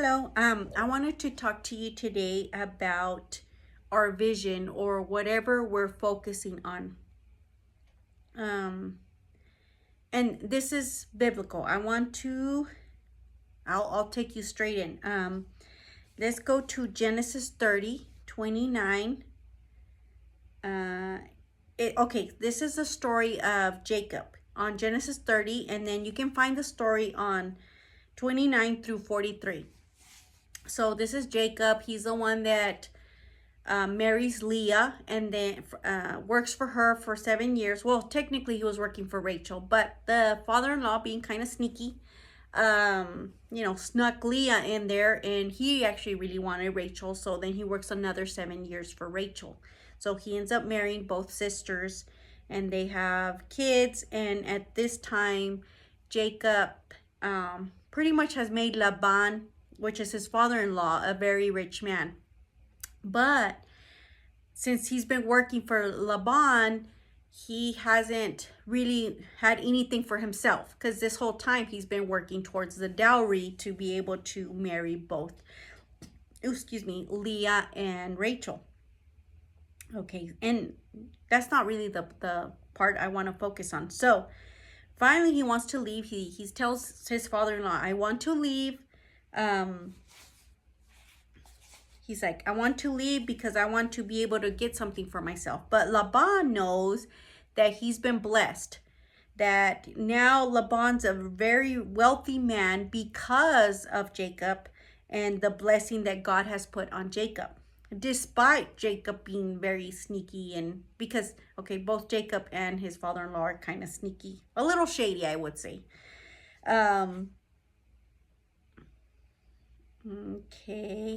Hello. I wanted to talk to you today about our vision or whatever we're focusing on. Um, and this is biblical. I'll take you straight in. Let's go to Genesis 30:29. Okay, this is the story of Jacob on Genesis 30, and then you can find the story on 29 through 43. So this is Jacob. He's the one that marries Leah and then works for her for 7 years. Well, technically he was working for Rachel, but the father-in-law, being kind of sneaky, snuck Leah in there, and he actually really wanted Rachel. So then he works another 7 years for Rachel. So he ends up marrying both sisters, and they have kids. And at this time, Jacob pretty much has made Laban, which is his father-in-law, a very rich man. But since he's been working for Laban, he hasn't really had anything for himself, because this whole time he's been working towards the dowry to be able to marry both, Leah and Rachel. Okay, and that's not really the part I want to focus on. So finally he wants to leave. He tells his father-in-law, I want to leave. He's like, I want to leave because I want to be able to get something for myself. But Laban knows that he's been blessed, that now Laban's a very wealthy man because of Jacob and the blessing that God has put on Jacob, despite Jacob being very sneaky. And because, okay, both Jacob and his father-in-law are kind of sneaky, a little shady, I would say.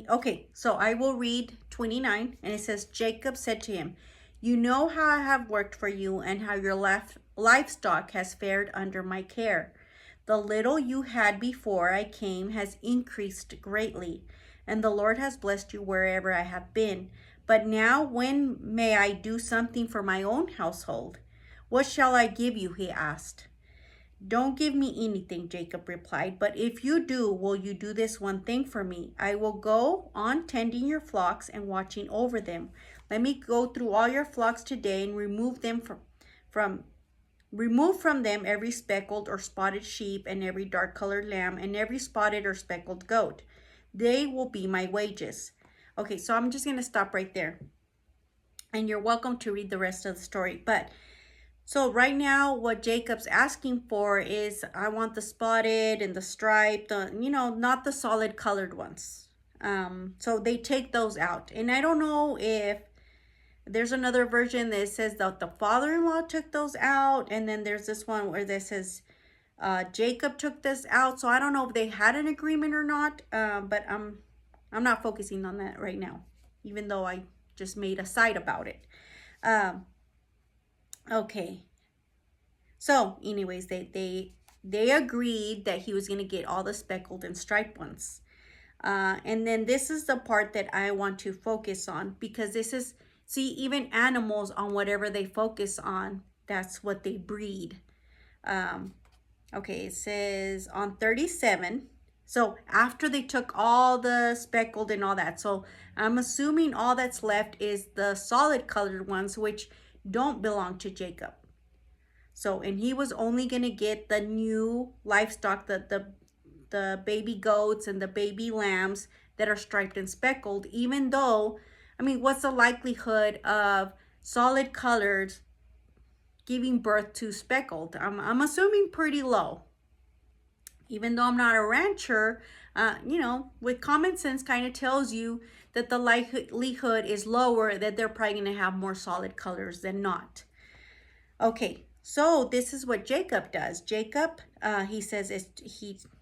Okay, so I will read 29, and it says, Jacob said to him, you know how I have worked for you and how your livestock has fared under my care. The little you had before I came has increased greatly, and the Lord has blessed you wherever I have been. But now when may I do something for my own household? What shall I give you? He asked. Don't give me anything, Jacob replied, but if you do, will you do this one thing for me? I will go on tending your flocks and watching over them. Let me go through all your flocks today and remove from them every speckled or spotted sheep and every dark-colored lamb and every spotted or speckled goat. They will be my wages. Okay, so I'm just going to stop right there. And you're welcome to read the rest of the story, but so right now, what Jacob's asking for is, I want the spotted and the striped, not the solid colored ones. So they take those out. And I don't know if there's another version that says that the father-in-law took those out. And then there's this one where this says Jacob took this out. So I don't know if they had an agreement or not. But I'm not focusing on that right now, even though I just made a side about it. Okay, so anyways, they agreed that he was going to get all the speckled and striped ones. And then this is the part that I want to focus on, because this is, see, even animals, on whatever they focus on, that's what they breed. Okay, it says on 37, so after they took all the speckled and all that, so I'm assuming all that's left is the solid colored ones, which don't belong to Jacob. So, and he was only going to get the new livestock, the baby goats and the baby lambs that are striped and speckled, even though, I mean, what's the likelihood of solid colored giving birth to speckled? I'm assuming pretty low. Even though I'm not a rancher, with common sense kind of tells you that the likelihood is lower that they're probably going to have more solid colors than not. Okay, so this is what Jacob does. Jacob, he says,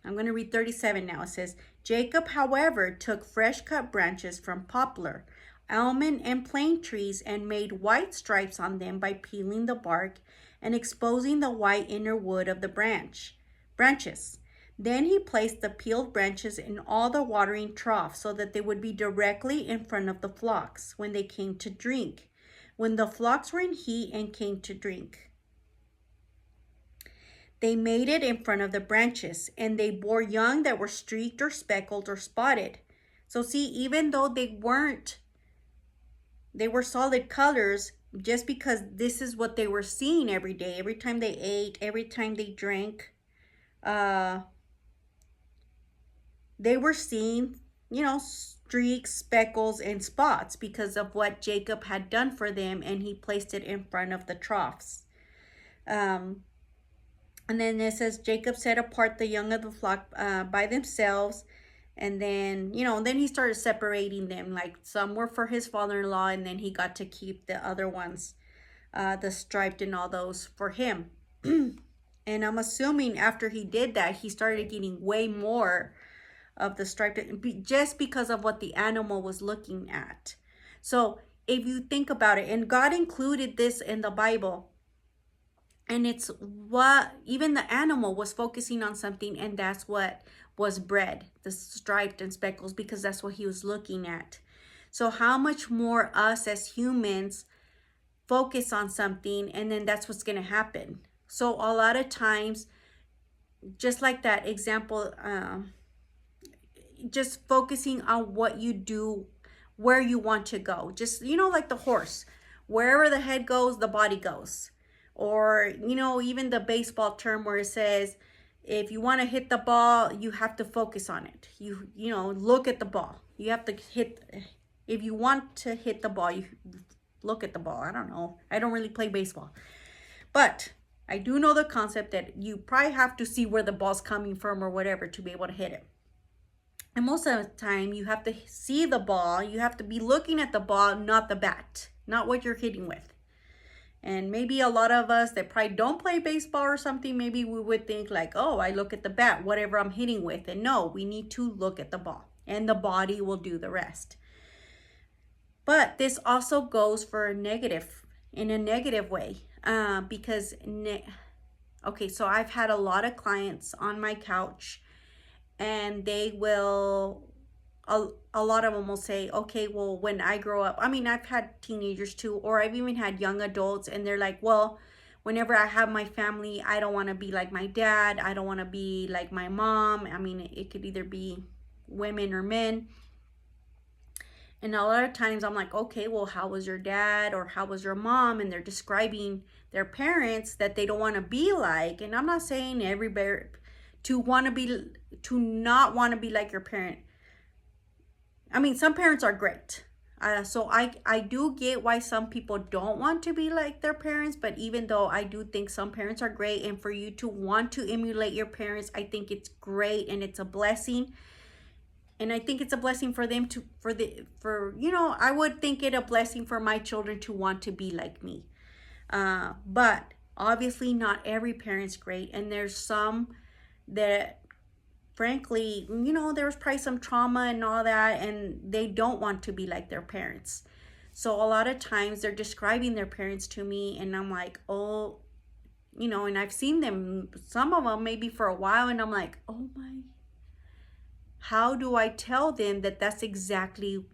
I'm going to read 37 now. It says, Jacob, however, took fresh cut branches from poplar, almond, and plane trees and made white stripes on them by peeling the bark and exposing the white inner wood of the branches. Then he placed the peeled branches in all the watering troughs so that they would be directly in front of the flocks when they came to drink, when the flocks were in heat and came to drink. They made it in front of the branches, and they bore young that were streaked or speckled or spotted. So see, even though they were solid colors, just because this is what they were seeing every day, every time they ate, every time they drank, they were seeing, streaks, speckles, and spots because of what Jacob had done for them, and he placed it in front of the troughs. And then it says, Jacob set apart the young of the flock by themselves. And then, then he started separating them. Like some were for his father-in-law, and then he got to keep the other ones, the striped and all those for him. And I'm assuming after he did that, he started getting way more of the striped, just because of what the animal was looking at. So if you think about it, and God included this in the Bible, and it's what even the animal was focusing on something, and that's what was bred, the striped and speckles, because that's what he was looking at. So how much more us as humans focus on something, and then that's what's going to happen. So a lot of times, just like that example, just focusing on what you do, where you want to go. Just, like the horse, wherever the head goes, the body goes. Or, even the baseball term where it says, if you want to hit the ball, you have to focus on it. You look at the ball. You have to if you want to hit the ball, you look at the ball. I don't know. I don't really play baseball. But I do know the concept that you probably have to see where the ball's coming from or whatever to be able to hit it. And most of the time, you have to see the ball. You have to be looking at the ball, not the bat, not what you're hitting with. And maybe a lot of us that probably don't play baseball or something, maybe we would think like, oh, I look at the bat, whatever I'm hitting with. And no, we need to look at the ball, and the body will do the rest. But this also goes for in a negative way, because, okay, so I've had a lot of clients on my couch, and they will, a lot of them will say, okay, well, when I grow up, I mean, I've had teenagers too, or I've even had young adults, and they're like, well, whenever I have my family, I don't want to be like my dad. I don't want to be like my mom. I mean, it could either be women or men. And a lot of times I'm like, okay, well, how was your dad or how was your mom? And they're describing their parents that they don't want to be like. And I'm not saying everybody to not want to be like your parent. I mean, some parents are great. So I do get why some people don't want to be like their parents, but even though I do think some parents are great, and for you to want to emulate your parents, I think it's great and it's a blessing. And I think it's a blessing for them I would think it a blessing for my children to want to be like me. But obviously not every parent's great, and there's some that frankly, there was probably some trauma and all that, and they don't want to be like their parents. So a lot of times they're describing their parents to me, and I'm like, oh, and I've seen them, some of them maybe for a while, and I'm like, oh my, how do I tell them that that's exactly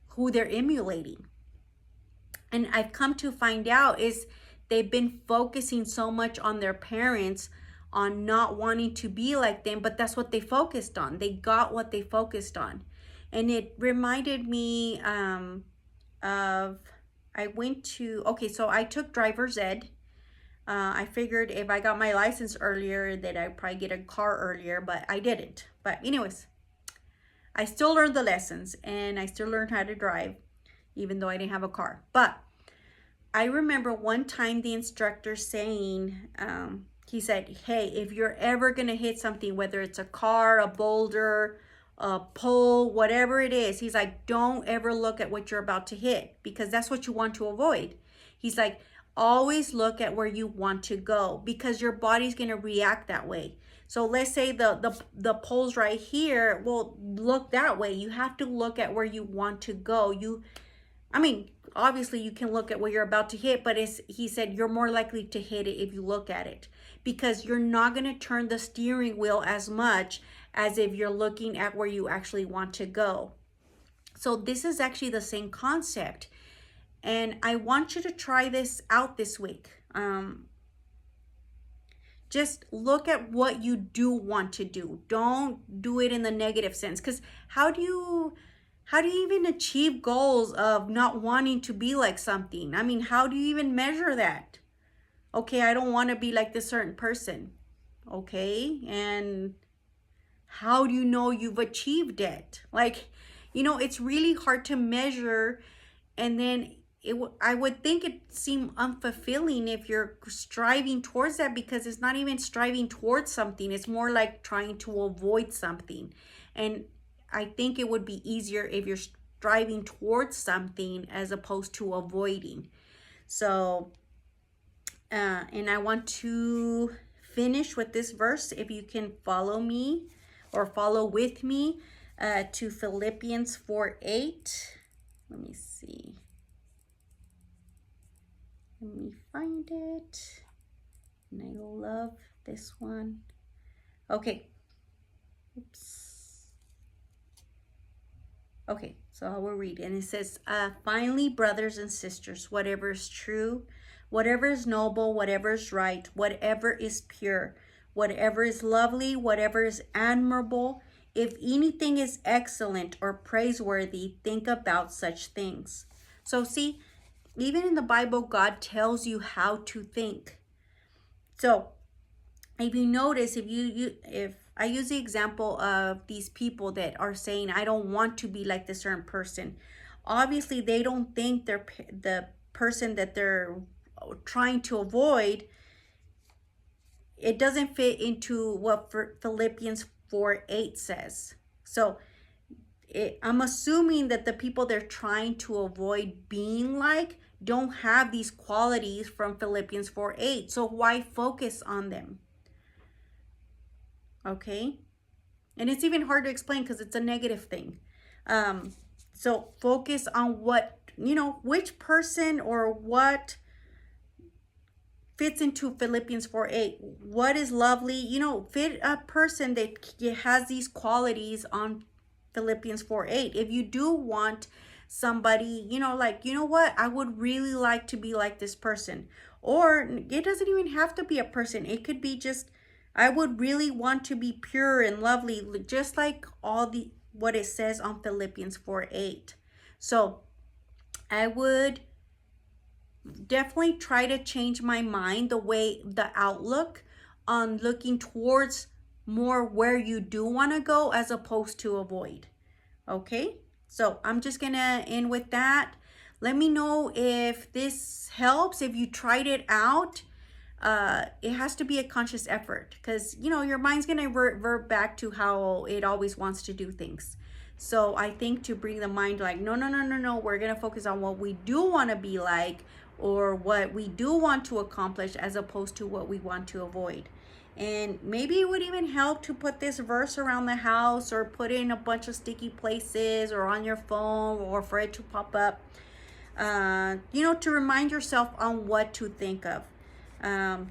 who they're emulating? And I've come to find out is they've been focusing so much on their parents, on not wanting to be like them, but that's what they focused on. They got what they focused on. And it reminded me so I took driver's ed. I figured if I got my license earlier that I'd probably get a car earlier, but I didn't. But anyways, I still learned the lessons, and I still learned how to drive, even though I didn't have a car. But I remember one time the instructor saying, he said, hey, if you're ever going to hit something, whether it's a car, a boulder, a pole, whatever it is, he's like, don't ever look at what you're about to hit, because that's what you want to avoid. He's like, always look at where you want to go, because your body's going to react that way. So let's say the pole's right here. Well, look that way. You have to look at where you want to go. Obviously you can look at what you're about to hit, but he said you're more likely to hit it if you look at it, because you're not going to turn the steering wheel as much as if you're looking at where you actually want to go. So this is actually the same concept. And I want you to try this out this week. Just look at what you do want to do. Don't do it in the negative sense, because how do you even achieve goals of not wanting to be like something? I mean, how do you even measure that? Okay, I don't want to be like this certain person. Okay, and how do you know you've achieved it? Like, it's really hard to measure. And then I would think it seem unfulfilling if you're striving towards that, because it's not even striving towards something. It's more like trying to avoid something. And I think it would be easier if you're striving towards something as opposed to avoiding. So, and I want to finish with this verse. If you can follow me or follow with me to Philippians 4:8. Let me see. Let me find it. And I love this one. Okay. Oops. Okay, so I will read. And it says, finally, brothers and sisters, whatever is true, whatever is noble, whatever is right, whatever is pure, whatever is lovely, whatever is admirable, if anything is excellent or praiseworthy, think about such things. So see, even in the Bible, God tells you how to think. So if you notice, if I use the example of these people that are saying, I don't want to be like this certain person. Obviously, they don't think the person that they're trying to avoid, it doesn't fit into what Philippians 4:8 says. So I'm assuming that the people they're trying to avoid being like don't have these qualities from Philippians 4:8. So why focus on them? Okay. And it's even hard to explain because it's a negative thing. So focus on what, which person or what fits into Philippians 4:8. What is lovely, fit a person that has these qualities on Philippians 4:8. If you do want somebody, like, what, I would really like to be like this person. Or it doesn't even have to be a person. It could be just, I would really want to be pure and lovely, just like what it says on Philippians 4:8. So I would definitely try to change my mind, the outlook on looking towards more where you do want to go as opposed to avoid. Okay, so I'm just gonna end with that. Let me know if this helps, if you tried it out. It has to be a conscious effort, because your mind's gonna revert back to how it always wants to do things. So I think to bring the mind like, no, we're gonna focus on what we do want to be like, or what we do want to accomplish, as opposed to what we want to avoid. And maybe it would even help to put this verse around the house, or put it in a bunch of sticky places, or on your phone, or for it to pop up, to remind yourself on what to think of.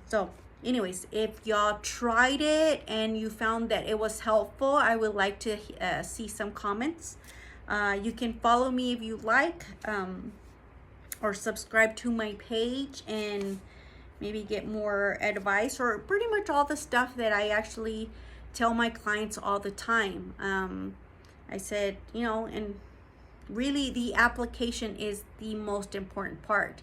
So anyways, if y'all tried it and you found that it was helpful, I would like to see some comments. You can follow me if you like, or subscribe to my page and maybe get more advice, or pretty much all the stuff that I actually tell my clients all the time. I said, and really the application is the most important part.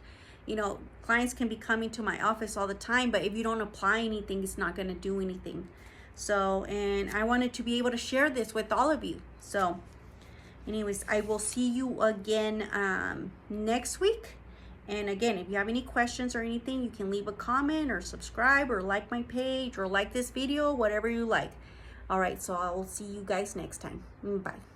Clients can be coming to my office all the time, but if you don't apply anything, it's not going to do anything. So, and I wanted to be able to share this with all of you. So anyways, I will see you again next week. And again, if you have any questions or anything, you can leave a comment or subscribe or like my page or like this video, whatever you like. All right, so I will see you guys next time. Bye.